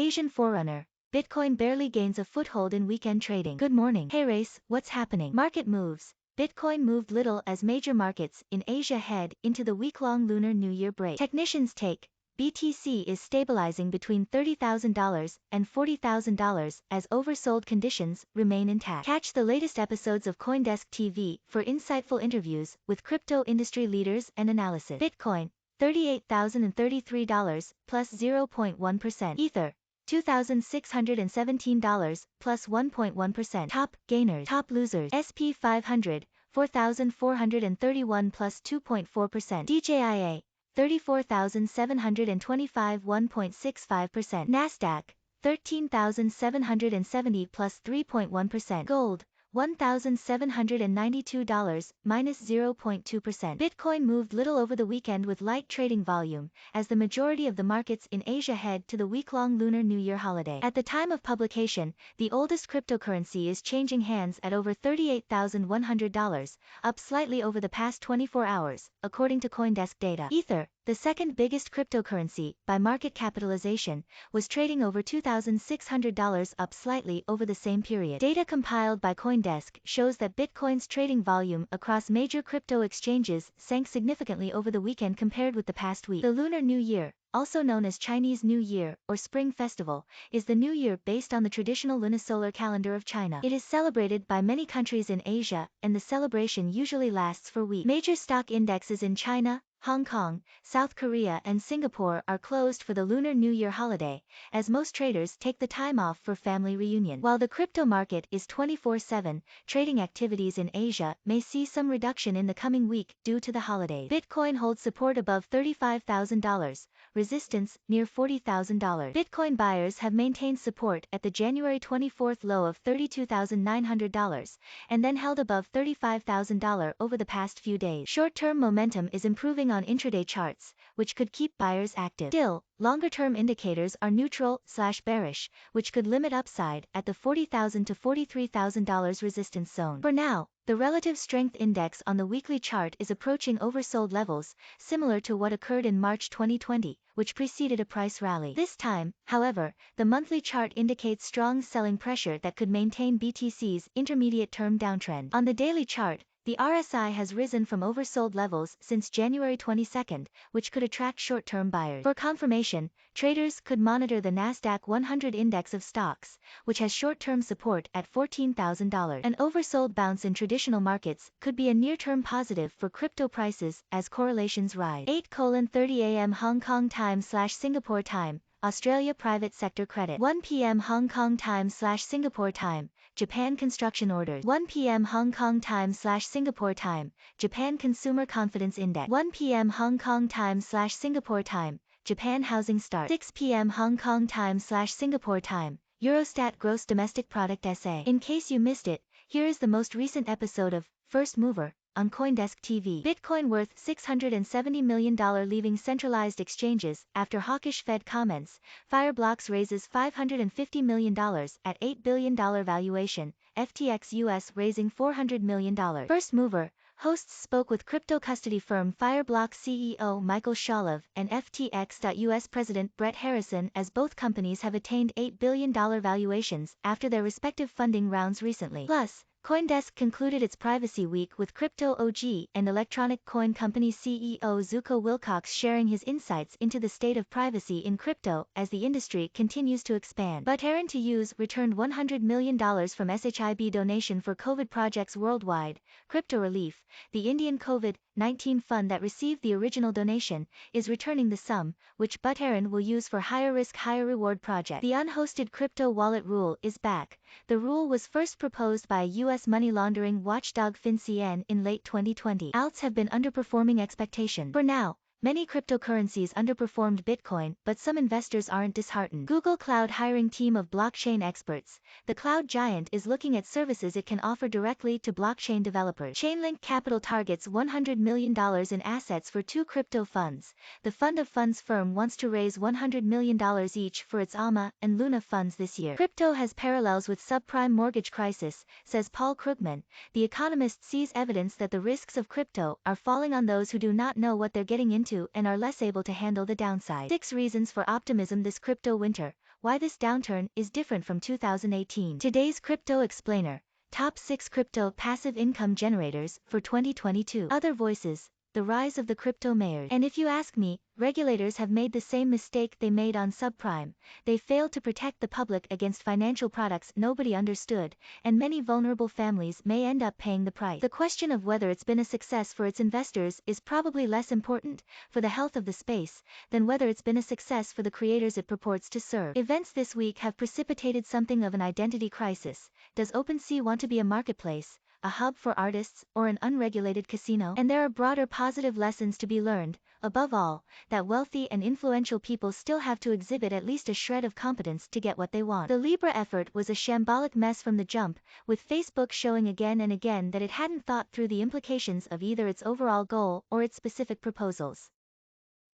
Asian forerunner, Bitcoin barely gains a foothold in weekend trading. Good morning. Hey Race, what's happening? Market moves. Bitcoin moved little as major markets in Asia head into the week-long Lunar New Year break. Technicians take BTC is stabilizing between $30,000 and $40,000 as oversold conditions remain intact. Catch the latest episodes of CoinDesk TV for insightful interviews with crypto industry leaders and analysis. Bitcoin, $38,033 plus 0.1%. Ether, $2,617 plus 1.1%. Top gainers. Top losers. SP 500, 4,431 plus 2.4%. DJIA, 34,725 1.65%. Nasdaq, 13,770 plus 3.1%. Gold, $1,792 minus 0.2%. Bitcoin moved little over the weekend with light trading volume, as the majority of the markets in Asia head to the week-long Lunar New Year holiday. At the time of publication, the oldest cryptocurrency is changing hands at over $38,100, up slightly over the past 24 hours, according to CoinDesk data. Ether, the second biggest cryptocurrency by market capitalization, was trading over $2,600, up slightly over the same period. Data compiled by CoinDesk shows that Bitcoin's trading volume across major crypto exchanges sank significantly over the weekend compared with the past week. The Lunar New Year, also known as Chinese New Year or Spring Festival, is the new year based on the traditional lunisolar calendar of China. It is celebrated by many countries in Asia, and the celebration usually lasts for weeks. Major stock indexes in China, Hong Kong, South Korea and Singapore are closed for the Lunar New Year holiday, as most traders take the time off for family reunion. While the crypto market is 24/7, trading activities in Asia may see some reduction in the coming week due to the holidays. Bitcoin holds support above $35,000, resistance near $40,000. Bitcoin buyers have maintained support at the January 24th low of $32,900, and then held above $35,000 over the past few days. Short-term momentum is improving on intraday charts, which could keep buyers active. Still, longer-term indicators are neutral/bearish, which could limit upside at the $40,000 to $43,000 resistance zone. For now, the relative strength index on the weekly chart is approaching oversold levels, similar to what occurred in March 2020, which preceded a price rally. This time, however, the monthly chart indicates strong selling pressure that could maintain BTC's intermediate-term downtrend. On the daily chart, the RSI has risen from oversold levels since January 22, which could attract short-term buyers. For confirmation, traders could monitor the Nasdaq 100 index of stocks, which has short-term support at $14,000. An oversold bounce in traditional markets could be a near-term positive for crypto prices as correlations rise. 8:30 a.m. Hong Kong time/Singapore time, Australia private sector credit. 1 p.m. Hong Kong time/Singapore time, Japan construction orders. 1 p.m. Hong Kong time/Singapore time, Japan consumer confidence index. 1 p.m. Hong Kong time/Singapore time, Japan housing start. 6 p.m. Hong Kong time/Singapore time, Eurostat gross domestic product SA. In case you missed it, here is the most recent episode of First Mover on CoinDesk TV. Bitcoin worth $670 million leaving centralized exchanges after hawkish Fed comments. Fireblocks raises $550 million at $8 billion valuation. FTX US raising $400 million. First Mover hosts spoke with crypto custody firm Fireblocks CEO Michael Sholov and FTX.US President Brett Harrison, as both companies have attained $8 billion valuations after their respective funding rounds recently. Plus, CoinDesk concluded its Privacy Week with crypto OG and electronic coin company CEO Zuko Wilcox sharing his insights into the state of privacy in crypto as the industry continues to expand. But Aaron to Use returned $100 million from SHIB donation for COVID projects worldwide. Crypto Relief, the Indian COVID-19 fund that received the original donation, is returning the sum, which Buterin will use for higher risk higher reward projects. The unhosted crypto wallet rule is back. The rule was first proposed by U.S. money laundering watchdog FinCEN in late 2020. Alts have been underperforming expectations. For now, many cryptocurrencies underperformed Bitcoin, but some investors aren't disheartened. Google Cloud hiring team of blockchain experts. The cloud giant is looking at services it can offer directly to blockchain developers. Chainlink Capital targets $100 million in assets for 2 crypto funds. The fund of funds firm wants to raise $100 million each for its ALMA and Luna funds this year. Crypto has parallels with subprime mortgage crisis, says Paul Krugman. The Economist sees evidence that the risks of crypto are falling on those who do not know what they're getting into and are less able to handle the downside. 6 reasons for optimism this crypto winter. why this downturn is different from 2018. Today's Crypto Explainer. Top 6 Crypto Passive Income Generators for 2022. Other voices. The rise of the crypto mayors. And if you ask me, regulators have made the same mistake they made on subprime. They failed to protect the public against financial products nobody understood, and many vulnerable families may end up paying the price. The question of whether it's been a success for its investors is probably less important for the health of the space than whether it's been a success for the creators it purports to serve. Events this week have precipitated something of an identity crisis. Does OpenSea want to be a marketplace, a hub for artists, or an unregulated casino? And there are broader positive lessons to be learned, above all, that wealthy and influential people still have to exhibit at least a shred of competence to get what they want. The Libra effort was a shambolic mess from the jump, with Facebook showing again and again that it hadn't thought through the implications of either its overall goal or its specific proposals.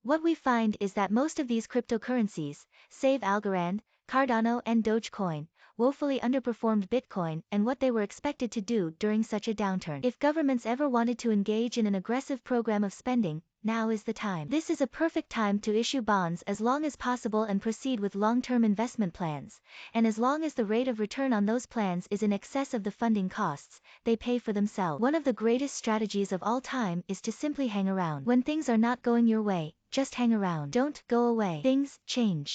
What we find is that most of these cryptocurrencies, save Algorand, Cardano and Dogecoin, woefully underperformed Bitcoin and what they were expected to do during such a downturn. If governments ever wanted to engage in an aggressive program of spending, now is the time. This is a perfect time to issue bonds as long as possible and proceed with long-term investment plans, and as long as the rate of return on those plans is in excess of the funding costs, they pay for themselves. One of the greatest strategies of all time is to simply hang around. When things are not going your way, just hang around. Don't go away. Things change.